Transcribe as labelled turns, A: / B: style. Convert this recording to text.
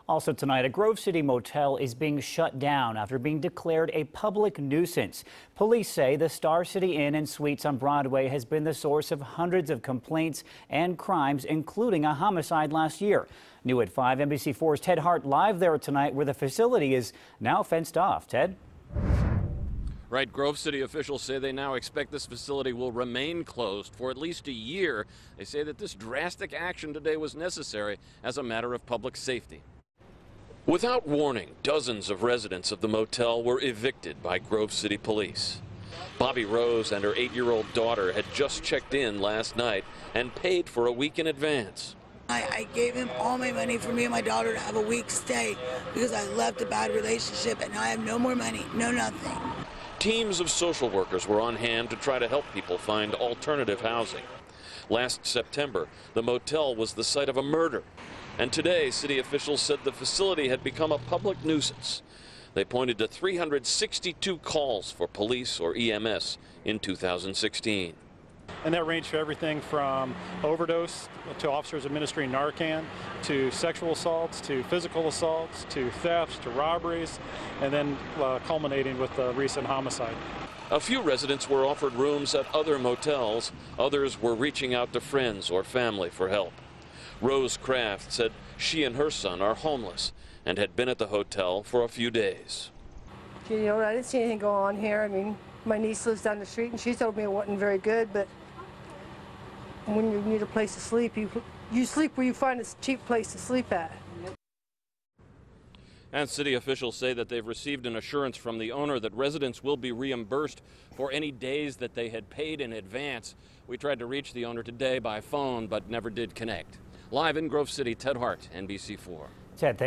A: Also tonight, a Grove City motel is being shut down after being declared a public nuisance. Police say the Star City Inn and Suites on Broadway has been the source of hundreds of complaints and crimes, including a homicide last year. New at 5, NBC4's Ted Hart live there tonight where the facility is now fenced off. Ted?
B: Right, Grove City officials say they now expect this facility will remain closed for at least a year. They say that this drastic action today was necessary as a matter of public safety. Without warning, dozens of residents of the motel were evicted by Grove City police. Bobby Rose and her 8-year-old daughter had just checked in last night and paid for a week in advance.
C: I gave him all my money for me and my daughter to have a week's stay because I left a bad relationship and now I have no more money, no nothing.
B: Teams of social workers were on hand to try to help people find alternative housing. Last September, the motel was the site of a murder. And today, city officials said the facility had become a public nuisance. They pointed to 362 calls for police or EMS in 2016.
D: And that ranged for everything from overdose to officers administering Narcan, to sexual assaults, to physical assaults, to thefts, to robberies, and then culminating with the recent homicide.
B: A few residents were offered rooms at other motels. Others were reaching out to friends or family for help. Rose KRAFT said she and her son are homeless and had been at the hotel for a few days.
E: You know, I didn't see anything go on here. I mean, my niece lives down the street and she told me it wasn't very good, but when you need a place to sleep, you sleep where you find a cheap place to sleep at.
B: And city officials say that they've received an assurance from the owner that residents will be reimbursed for any days that they had paid in advance. We tried to reach the owner today by phone, but never did connect. Live in Grove City, Ted Hart, NBC4.
A: Ted, thank you.